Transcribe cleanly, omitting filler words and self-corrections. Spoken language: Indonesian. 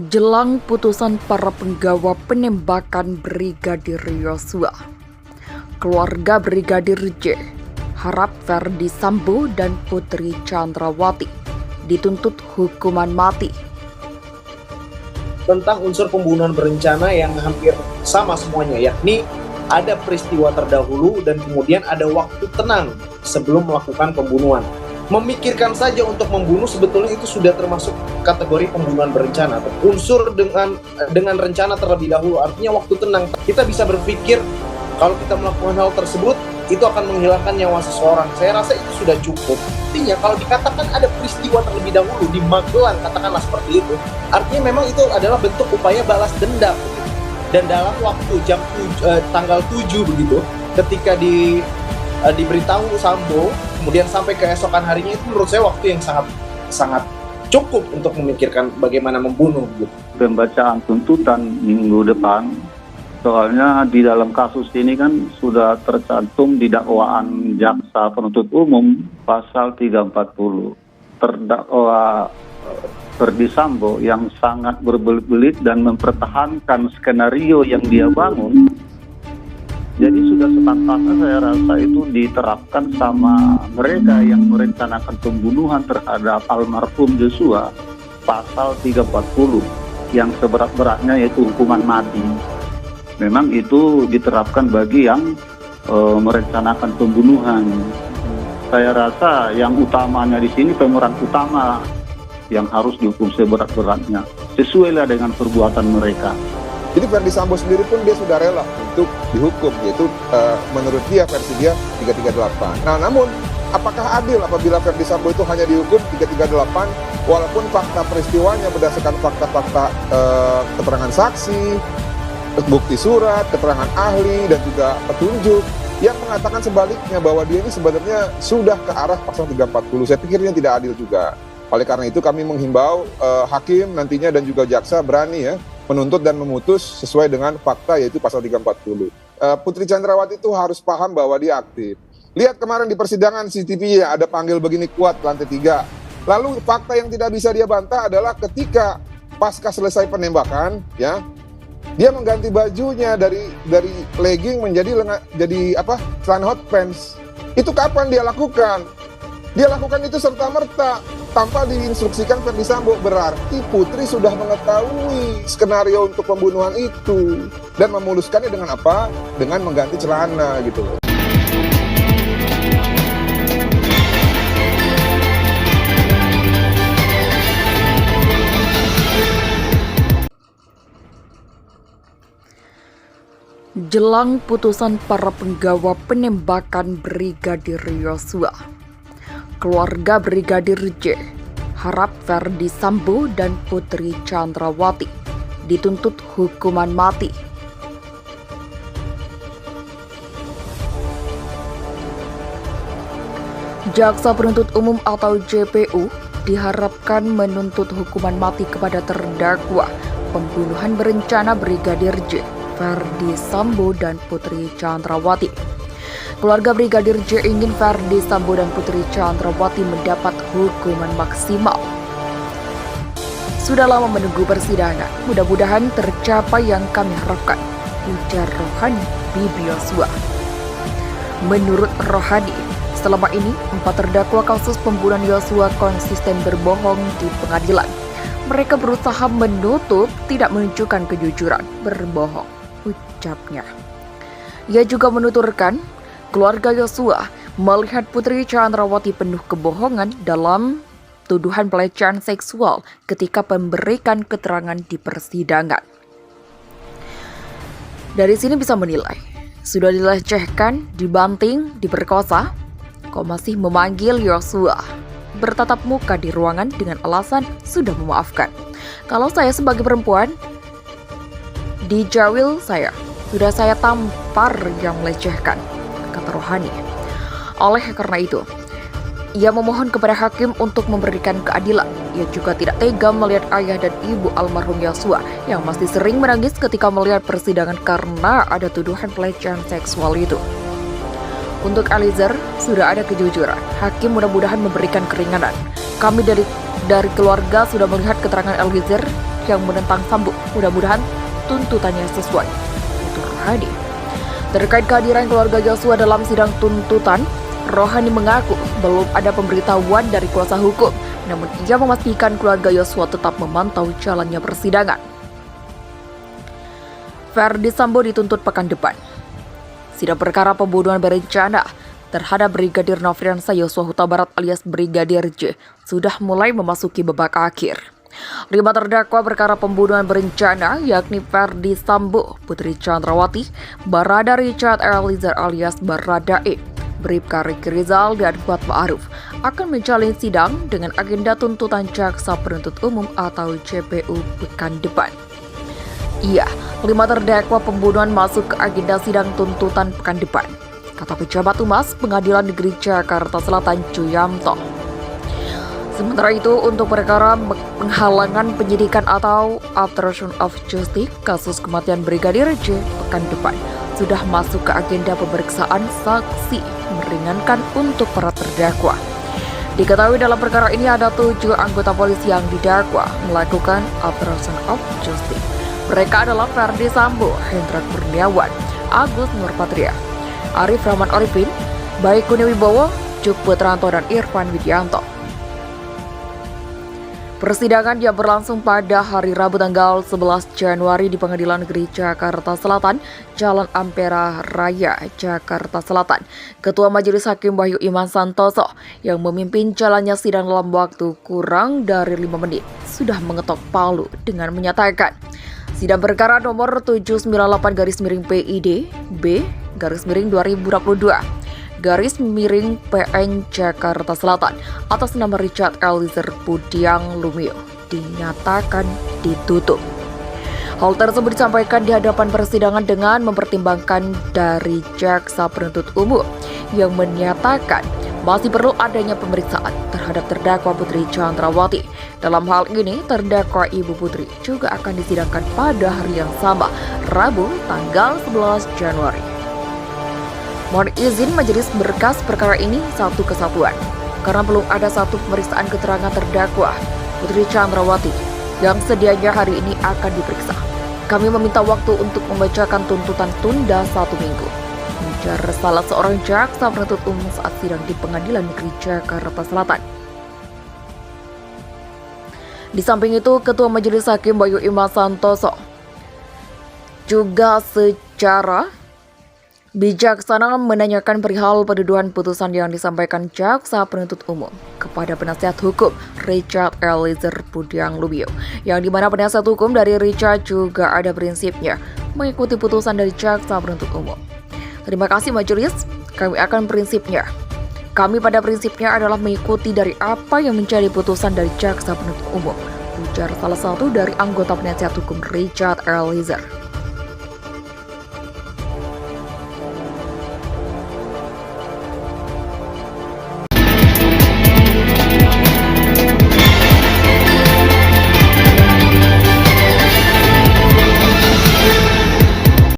Jelang putusan para penggawa penembakan Brigadir Yosua, keluarga Brigadir J harap Ferdi Sambo dan Putri Chandrawati dituntut hukuman mati. Tentang unsur pembunuhan berencana yang hampir sama semuanya, yakni ada peristiwa terdahulu dan kemudian ada waktu tenang sebelum melakukan pembunuhan. Memikirkan saja untuk membunuh sebetulnya itu sudah termasuk kategori pembunuhan berencana atau unsur dengan rencana terlebih dahulu. Artinya waktu tenang kita bisa berpikir kalau kita melakukan hal tersebut itu akan menghilangkan nyawa seseorang. Saya rasa itu sudah cukup. Artinya kalau dikatakan ada peristiwa terlebih dahulu di Magelang, katakanlah seperti itu, artinya memang itu adalah bentuk upaya balas dendam. Dan dalam waktu tanggal 7 begitu, ketika diberitahu Sambo, kemudian sampai keesokan harinya, itu menurut saya waktu yang sangat cukup untuk memikirkan bagaimana membunuh. Gitu. Pembacaan tuntutan minggu depan, soalnya di dalam kasus ini kan sudah tercantum di dakwaan jaksa penuntut umum pasal 340. Terdakwa Ferdi Sambo yang sangat berbelit-belit dan mempertahankan skenario yang dia bangun. Jadi sudah sepantasnya saya rasa itu diterapkan sama mereka yang merencanakan pembunuhan terhadap almarhum Yosua, pasal 340 yang seberat-beratnya yaitu hukuman mati. Memang itu diterapkan bagi yang merencanakan pembunuhan. Saya rasa yang utamanya di sini pemeran utama yang harus dihukum seberat-beratnya, sesuailah dengan perbuatan mereka. Jadi Ferdi Sambo sendiri pun dia sudah rela untuk dihukum, yaitu menurut dia versi dia 338. Nah, namun apakah adil apabila Ferdi Sambo itu hanya dihukum 338 walaupun fakta peristiwanya berdasarkan fakta-fakta keterangan saksi, bukti surat, keterangan ahli dan juga petunjuk yang mengatakan sebaliknya bahwa dia ini sebenarnya sudah ke arah pasal 340. Saya pikir ini tidak adil juga. Oleh karena itu kami menghimbau hakim nantinya dan juga jaksa berani ya menuntut dan memutus sesuai dengan fakta yaitu pasal 340. Putri Chandrawati itu harus paham bahwa dia aktif. Lihat kemarin di persidangan CCTV ya ada panggil begini kuat lantai 3. Lalu fakta yang tidak bisa dia bantah adalah ketika pasca selesai penembakan ya dia mengganti bajunya dari legging menjadi celana hot pants. Itu kapan dia lakukan? Dia lakukan itu serta-merta tanpa diinstruksikan Ferdi Sambo. Berarti Putri sudah mengetahui skenario untuk pembunuhan itu dan memuluskannya dengan apa? Dengan mengganti celana gitu loh. Jelang putusan para penggawa penembakan Brigadir Yosua, keluarga Brigadir J harap Ferdi Sambo dan Putri Chandrawati dituntut hukuman mati. Jaksa penuntut umum atau JPU diharapkan menuntut hukuman mati kepada terdakwa pembunuhan berencana Brigadir J, Ferdi Sambo dan Putri Chandrawati. Keluarga Brigadir J ingin Ferdi Sambo dan Putri Chandrawati mendapat hukuman maksimal. Sudah lama menunggu persidangan, mudah-mudahan tercapai yang kami harapkan, ujar Rohani Bibi Yosua. Menurut Rohani, selama ini 4 terdakwa kasus pembunuhan Yosua konsisten berbohong di pengadilan. Mereka berusaha menutup, tidak menunjukkan kejujuran, berbohong, ucapnya. Ia juga menuturkan, keluarga Yosua melihat Putri Chandrawati penuh kebohongan dalam tuduhan pelecehan seksual ketika memberikan keterangan di persidangan. Dari sini bisa menilai, sudah dilecehkan, dibanting, diperkosa, kok masih memanggil Yosua bertatap muka di ruangan dengan alasan sudah memaafkan. Kalau saya sebagai perempuan, dijawil sudah saya tampar yang melecehkan, kata Rohani. Oleh karena itu, ia memohon kepada hakim untuk memberikan keadilan. Ia juga tidak tega melihat ayah dan ibu almarhum Yosua yang masih sering menangis ketika melihat persidangan karena ada tuduhan pelecehan seksual itu. Untuk Eliezer, sudah ada kejujuran. Hakim mudah-mudahan memberikan keringanan. Kami dari keluarga sudah melihat keterangan Eliezer yang menentang Sambo. Mudah-mudahan tuntutannya sesuai. Itu Rohani. Terkait kehadiran keluarga Joshua dalam sidang tuntutan, Rohani mengaku belum ada pemberitahuan dari kuasa hukum, namun ia memastikan keluarga Joshua tetap memantau jalannya persidangan. Verdi Sambo dituntut pekan depan. Sidang perkara pembunuhan berencana terhadap Brigadir Nofriansah Yosua Huta Barat alias Brigadir J sudah mulai memasuki babak akhir. 5 terdakwa perkara pembunuhan berencana yakni Verdi Sambo, Putri Chandrawati, Barada Richard Eliezer alias Baradae, Bribka Riki Rizal, dan Kuat Ma'ruf akan menjalani sidang dengan agenda tuntutan Jaksa Penuntut Umum atau JPU pekan depan. Iya, 5 terdakwa pembunuhan masuk ke agenda sidang tuntutan pekan depan, kata Pejabat Humas Pengadilan Negeri Jakarta Selatan Juyamto. Sementara itu, untuk perkara penghalangan penyidikan atau obstruction of justice kasus kematian Brigadir J pekan depan sudah masuk ke agenda pemeriksaan saksi meringankan untuk para terdakwa. Diketahui dalam perkara ini ada 7 anggota polisi yang didakwa melakukan obstruction of justice. Mereka adalah Verdi Sambo, Hendra Kurniawan, Agus Nurpatria, Arif Rahman Arifin, Baikuni Wibowo, Cuk Putranto, dan Irfan Widianto. Persidangan yang berlangsung pada hari Rabu tanggal 11 Januari di Pengadilan Negeri Jakarta Selatan, Jalan Ampera Raya, Jakarta Selatan. Ketua Majelis Hakim Wahyu Iman Santoso yang memimpin jalannya sidang dalam waktu kurang dari 5 menit sudah mengetok palu dengan menyatakan sidang perkara nomor 798-PID B-2022 PN Jakarta Selatan atas nama Richard Eliezer Budiang Lumiu dinyatakan ditutup. Hal tersebut disampaikan di hadapan persidangan dengan mempertimbangkan dari Jaksa Penuntut Umum yang menyatakan masih perlu adanya pemeriksaan terhadap terdakwa Putri Chandrawati. Dalam hal ini, terdakwa Ibu Putri juga akan disidangkan pada hari yang sama, Rabu tanggal 11 Januari. Mohon izin majelis berkas perkara ini satu kesatuan, karena belum ada satu pemeriksaan keterangan terdakwa Putri Chandrawati yang sedianya hari ini akan diperiksa. Kami meminta waktu untuk membacakan tuntutan tunda 1 minggu. Ujar salah seorang jaksa penuntut umum saat sidang di Pengadilan Negeri Jakarta Selatan. Di samping itu, Ketua Majelis Hakim Wahyu Iman Santoso juga secara bijaksana menanyakan perihal penuduhan putusan yang disampaikan Jaksa Penuntut Umum kepada penasihat hukum Richard Eliezer Budiang Lumiu, yang dimana penasihat hukum dari Richard juga ada prinsipnya mengikuti putusan dari Jaksa Penuntut Umum. Terima kasih majelis, kami akan prinsipnya. Kami pada prinsipnya adalah mengikuti dari apa yang menjadi putusan dari Jaksa Penuntut Umum, ujar salah satu dari anggota penasihat hukum Richard Eliezer.